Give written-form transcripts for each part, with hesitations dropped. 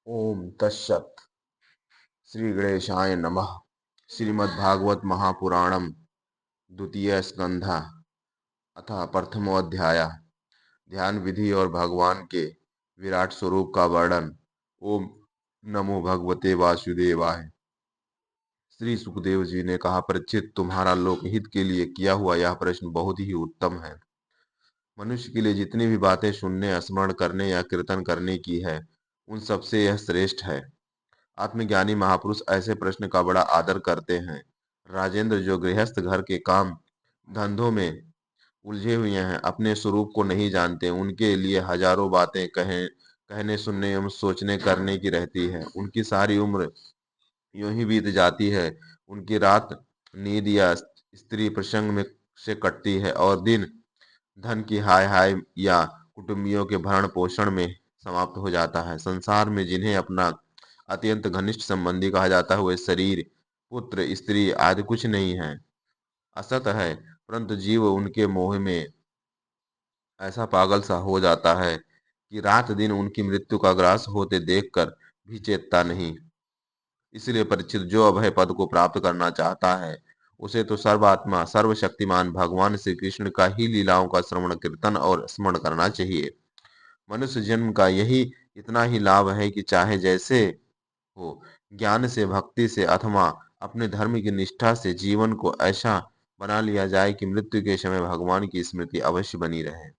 ओम तत्सत। श्री गणेशाय नमः। श्रीमद्भागवत महापुराणम द्वितीय स्कंधा अथ प्रथमोऽध्याय। ध्यान विधि और भगवान के विराट स्वरूप का वर्णन। ओम नमो भगवते वासुदेवाय। श्री सुखदेव जी ने कहा, परीक्षित, तुम्हारा लोकहित के लिए किया हुआ यह प्रश्न बहुत ही उत्तम है। मनुष्य के लिए जितनी भी बातें सुनने, स्मरण करने या कीर्तन करने की है, उन सबसे यह श्रेष्ठ है। आत्मज्ञानी महापुरुष ऐसे प्रश्न का बड़ा आदर करते हैं। राजेंद्र, जो गृहस्थ घर के काम धंधों में उलझे हुए हैं, अपने स्वरूप को नहीं जानते, उनके लिए हजारों बातें कहने सुनने एवं सोचने करने की रहती है। उनकी सारी उम्र यूं ही बीत जाती है। उनकी रात नींद या स्त्री प्रसंग में से कटती है और दिन धन की हाय हाय या कुटुंबियों के भरण पोषण में समाप्त हो जाता है। संसार में जिन्हें अपना अत्यंत घनिष्ठ संबंधी कहा जाता है, वे शरीर, पुत्र, स्त्री आदि कुछ नहीं है, असत है। परंतु जीव उनके मोह में ऐसा पागल सा हो जाता है कि रात दिन उनकी मृत्यु का ग्रास होते देखकर भी चेतता नहीं। इसलिए परीक्षित, जो अभय पद को प्राप्त करना चाहता है, उसे तो सर्वात्मा सर्वशक्तिमान भगवान श्री कृष्ण का ही लीलाओं का श्रवण, कीर्तन और स्मरण करना चाहिए। मनुष्य जन्म का यही इतना ही लाभ है कि चाहे जैसे हो, ज्ञान से, भक्ति से अथवा अपने धर्म की निष्ठा से जीवन को ऐसा बना लिया जाए कि मृत्यु के समय भगवान की स्मृति अवश्य बनी रहे।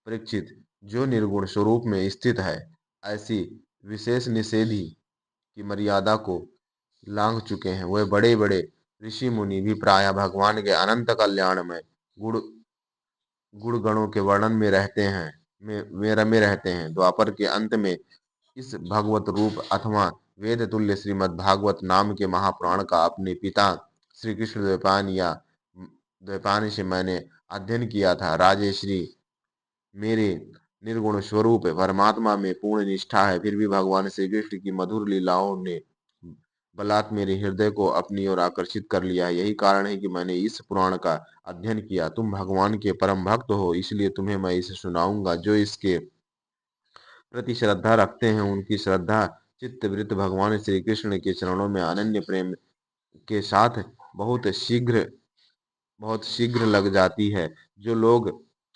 परीक्षित, जो निर्गुण स्वरूप में स्थित है, ऐसी विशेष निषेधी की मर्यादा को लांघ चुके हैं, वे बड़े बड़े ऋषि मुनि भी प्राय भगवान के अनंत कल्याण में गुण गुण गणों के वर्णन में रहते हैं, में रमे रहते हैं। द्वापर के अंत में इस भगवत रूप अथवा वेद तुल्य श्रीमद् भागवत नाम के महापुराण का अपने पिता श्री कृष्ण द्वैपायन से मैंने अध्ययन किया था। राजेश्री, मेरे निर्गुण स्वरूप परमात्मा में पूर्ण निष्ठा है, फिर भी भगवान श्री कृष्ण की मधुर लीलाओं ने बलात् मेरे हृदय को अपनी ओर आकर्षित कर लिया है। यही कारण है कि मैंने इस पुराण का अध्ययन किया। तुम भगवान के परम भक्त हो, इसलिए तुम्हें मैं इसे सुनाऊंगा। जो इसके प्रति श्रद्धा रखते हैं, उनकी श्रद्धा चित्तवृत्त भगवान श्री कृष्ण के चरणों में अनन्य प्रेम के साथ बहुत शीघ्र लग जाती है। जो लोग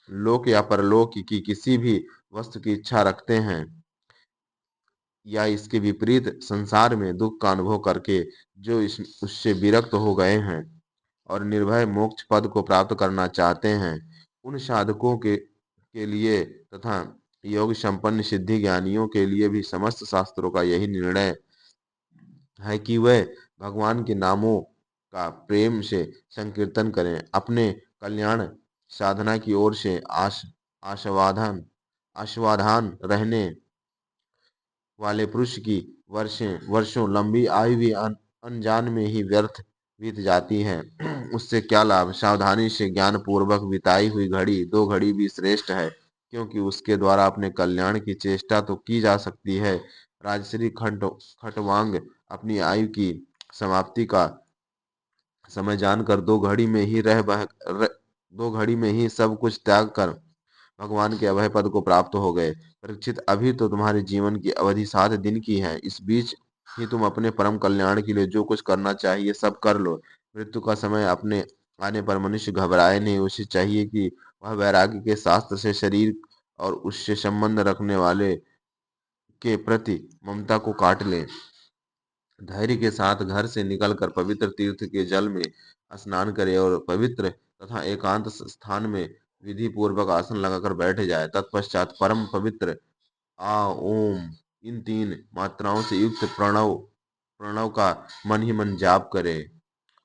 लोक या परलोक की किसी भी वस्तु की इच्छा रखते हैं या इसके विपरीत संसार में दुख का अनुभव करके जो इस उससे विरक्त हो गए हैं और निर्भय मोक्ष पद को प्राप्त करना चाहते हैं, उन साधकों के लिए तथा योग संपन्न सिद्धि ज्ञानियों के लिए भी समस्त शास्त्रों का यही निर्णय है कि वह भगवान के नामों का प्रेम से संकीर्तन करें। अपने कल्याण साधना की ओर से आशावादान आशावादान रहने वाले पुरुष की वर्षों लंबी आयु भी अनजान में ही व्यर्थ बीत जाती है। उससे क्या लाभ। सावधानी से ज्ञान पूर्वक बिताई हुई घड़ी दो घड़ी भी श्रेष्ठ है, क्योंकि उसके द्वारा अपने कल्याण की चेष्टा तो की जा सकती है। राजश्री खटवांग अपनी आयु की समाप्ति का समय जानकर दो घड़ी में ही सब कुछ त्याग कर भगवान के अभय पद को प्राप्त हो गए। परीक्षित, अभी तो तुम्हारे जीवन की अवधि 7 दिन की है। इस बीच ही तुम अपने परम कल्याण के लिए जो कुछ करना चाहिए सब कर लो। मृत्यु का समय अपने आने पर मनुष्य घबराए नहीं। उसे चाहिए कि वह वैराग्य के शास्त्र से शरीर और उससे संबंध रखने वाले के प्रति ममता को काट ले। धैर्य के साथ घर से निकलकर पवित्र तीर्थ के जल में स्नान करे और पवित्र तथा एकांत स्थान में विधि पूर्वक आसन लगाकर बैठ जाए। तत्पश्चात परम पवित्र आ ओम इन 3 मात्राओं से युक्त प्रणव प्रणव का मन ही मन जाप करे।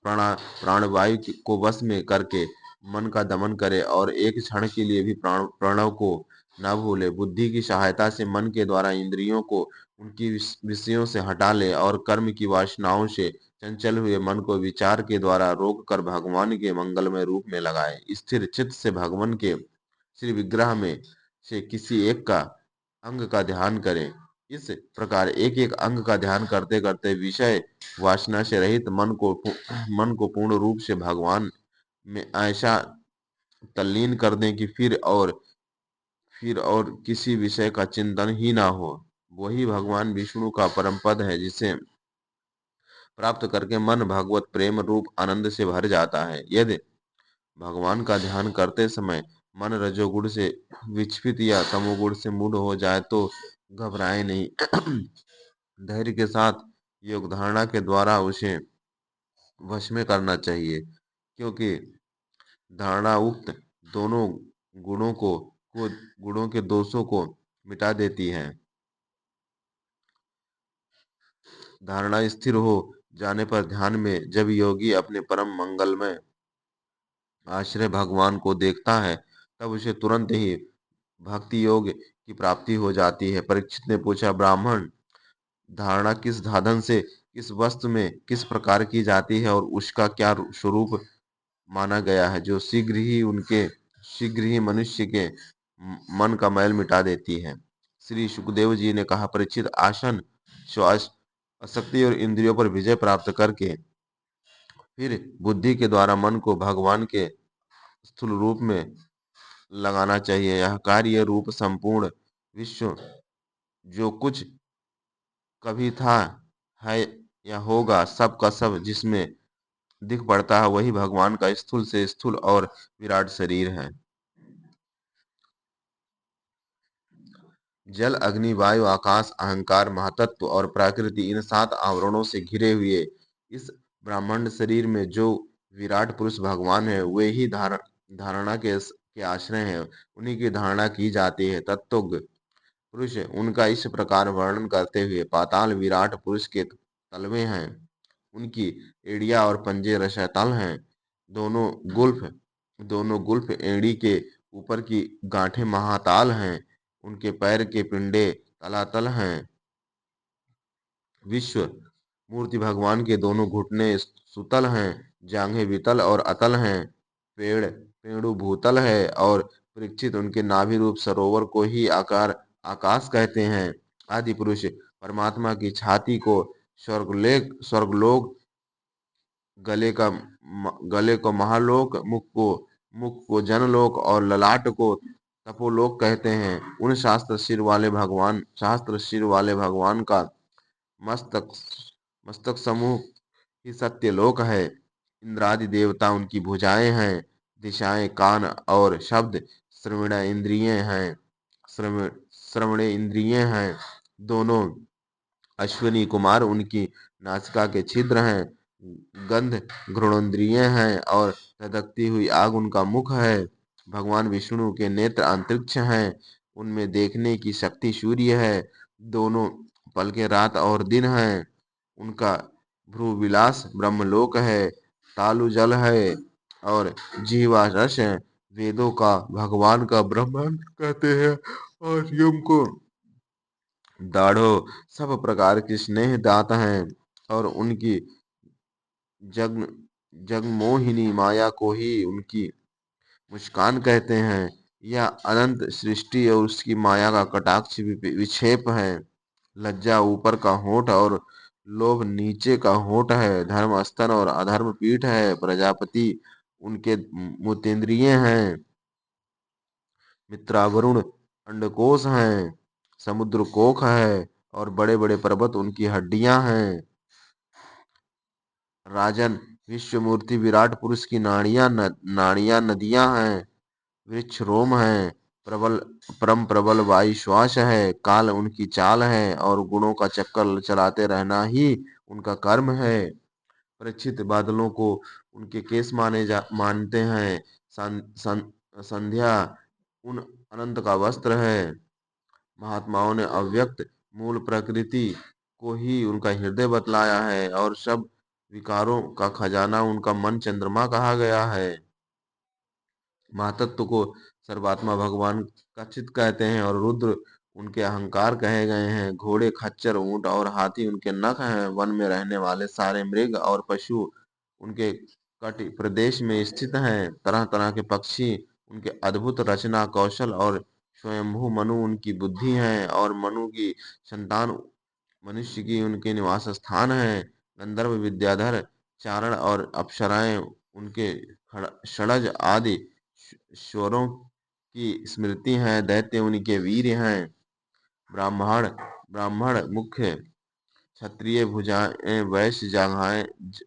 प्राणवायु को वश में करके मन का दमन करे और एक क्षण के लिए भी प्रणव को न भूले। बुद्धि की सहायता से मन के द्वारा इंद्रियों को उनकी विषयों से हटा ले और कर्म की वासनाओं से चंचल हुए मन को विचार के द्वारा रोक कर भगवान के मंगलमय रूप में लगाए। स्थिर चित्त से भगवान के श्री विग्रह में से किसी एक का अंग का ध्यान करें। इस प्रकार एक एक अंग का ध्यान करते करते विषय वासना से रहित मन को पूर्ण रूप से भगवान में ऐसा तल्लीन कर दें कि फिर और फिर और किसी विषय का चिंतन ही ना हो। वही भगवान विष्णु का परम पद है, जिसे प्राप्त करके मन भगवत प्रेम रूप आनंद से भर जाता है। यदि भगवान का ध्यान करते समय मन रजोगुण से विक्षिप्त या तमोगुण से मूढ़ हो जाए तो घबराए नहीं। धैर्य के साथ योग धारणा के द्वारा उसे वश में करना चाहिए, क्योंकि धारणा उक्त दोनों को गुणों के दोषों को मिटा देती है। धारणा स्थिर हो जाने पर ध्यान में जब योगी अपने परम मंगलमय आश्रय भगवान को देखता है, तब उसे तुरंत ही भक्ति योग की प्राप्ति हो जाती है। परीक्षित ने पूछा, ब्राह्मण, धारणा किस साधन से किस वस्तु में किस प्रकार की जाती है और उसका क्या स्वरूप माना गया है, जो शीघ्र ही मनुष्य के मन का मैल मिटा देती है। श्री सुखदेव जी ने कहा, परीक्षित, आसन, श्वास, आसक्ति और इंद्रियों पर विजय प्राप्त करके फिर बुद्धि के द्वारा मन को भगवान के स्थूल रूप में लगाना चाहिए। यह कार्य रूप संपूर्ण विश्व जो कुछ कभी था, है या होगा, सब का सब जिसमें दिख पड़ता है, वही भगवान का स्थूल से स्थूल और विराट शरीर है। जल, अग्नि, वायु, आकाश, अहंकार, महातत्व और प्रकृति, इन 7 आवरणों से घिरे हुए इस ब्रह्मांड शरीर में जो विराट पुरुष भगवान है, वे ही धारणा के आश्रय हैं। उन्हीं की धारणा की जाती है। तत्वज्ञ पुरुष उनका इस प्रकार वर्णन करते हुए, पाताल विराट पुरुष के तलवे हैं, उनकी एड़ियां और पंजे रसतल हैं। दोनों दोनों गुल्फ एड़ी के ऊपर की गांठें महाताल हैं। उनके पैर के पिंडे तलातल हैं। विश्व मूर्ति भगवान के दोनों घुटने सुतल हैं, जांघें वितल और अतल हैं। पेड़ु भूतल है और परीक्षित, उनके नाभि रूप सरोवर को ही आकाश कहते हैं। आदि पुरुष परमात्मा की छाती को स्वर्गलोक, गले को महालोक, मुख को जनलोक और ललाट को तपोलोक कहते हैं। उन शास्त्र शिर वाले भगवान का मस्तक मस्तक समूह ही सत्यलोक है। इंद्रादि देवता उनकी भुजाएं हैं। दिशाएं कान और शब्द श्रवण इंद्रिय हैं। दोनों अश्विनी कुमार उनकी नासिका के छिद्र हैं। गंध घ्राणेंद्रिय हैं और धधकती हुई आग उनका मुख है। भगवान विष्णु के नेत्र अंतरिक्ष हैं, उनमें देखने की शक्ति सूर्य है। दोनों पलकें रात और दिन हैं। उनका भ्रूविलास ब्रह्मलोक है। तालु जल है और जीवा रस है। वेदों का भगवान का ब्रह्मांड कहते हैं और यम को दाढ़ो सब प्रकार की स्नेह दात हैं और उनकी जग जगमोहिनी माया को ही उनकी मुस्कान कहते हैं। यह अनंत सृष्टि और उसकी माया का कटाक्ष विक्षेप है। लज्जा ऊपर का होंठ और लोभ नीचे का होंठ है। धर्म स्तन और अधर्म पीठ है। प्रजापति उनके मूतेंद्रिय हैं। मित्रावरुण अंडकोश हैं। समुद्र कोख है और बड़े बड़े पर्वत उनकी हड्डियां हैं। राजन, विश्वमूर्ति विराट पुरुष की नाड़ियां नदियां हैं। वृक्ष रोम है। प्रबल परम प्रबल वायु श्वास है। काल उनकी चाल है और गुणों का चक्कर चलाते रहना ही उनका कर्म है। परीक्षित, बादलों को उनके केस मानते हैं। संध्या उन अनंत का वस्त्र है। महात्माओं ने अव्यक्त मूल प्रकृति को ही उनका हृदय बतलाया है और सब विकारों का खजाना उनका मन चंद्रमा कहा गया है। महातत्व को सर्वात्मा भगवान का चित कहते हैं और रुद्र उनके अहंकार कहे गए हैं। घोड़े, खच्चर, ऊंट और हाथी उनके नख हैं। वन में रहने वाले सारे मृग और पशु उनके कटि प्रदेश में स्थित हैं। तरह तरह के पक्षी उनके अद्भुत रचना कौशल और स्वयंभू मनु उनकी बुद्धि है और मनु की संतान मनुष्य की उनके निवास स्थान है। गंधर्व, विद्याधर, चारण और अप्सराएं उनके षडज आदि स्वरों की स्मृति है, दैत्य उनके वीर हैं। ब्राह्मण ब्राह्मण मुख्य, क्षत्रिय भुजाएं,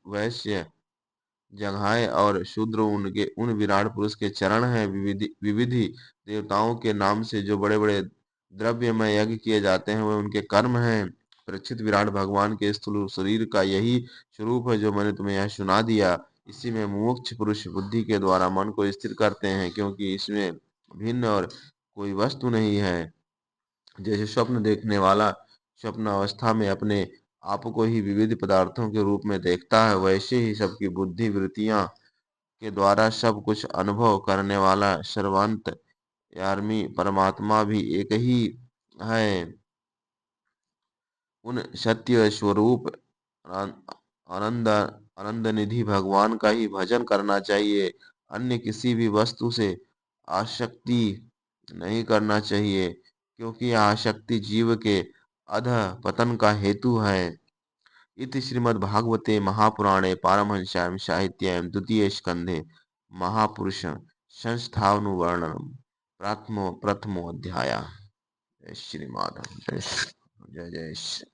वैश्य जगहाय और शूद्र उनके उन विराट पुरुष के चरण हैं। विविधि देवताओं के नाम से जो बड़े बड़े द्रव्य में यज्ञ किए जाते हैं वह उनके कर्म हैं। परीक्षित, विराट भगवान के स्थूल शरीर का यही स्वरूप है जो मैंने तुम्हें यह सुना दिया। इसी में मुमुक्ष पुरुष बुद्धि के द्वारा मन को स्थिर करते हैं, क्योंकि इसमें भिन्न और कोई वस्तु नहीं है। जैसे स्वप्न देखने वाला स्वप्न अवस्था में अपने आप को ही विविध पदार्थों के रूप में देखता है, वैसे ही सबकी बुद्धि वृत्तियां के द्वारा सब कुछ अनुभव करने वाला सर्वांत यामी परमात्मा भी एक ही है। उन सत्य स्वरूप आनंद आनंद निधि भगवान का ही भजन करना चाहिए। अन्य किसी भी वस्तु से आसक्ति नहीं करना चाहिए, क्योंकि यह आसक्ति जीव के अधः पतन का हेतु है। इति श्रीमद्भागवते महापुराणे पारमहंस्यां साहित्यां द्वितीय स्कंधे महापुरुष संस्थानुवर्णनम प्रथमो अध्याय। जय श्री माधव। जय जय जय श्री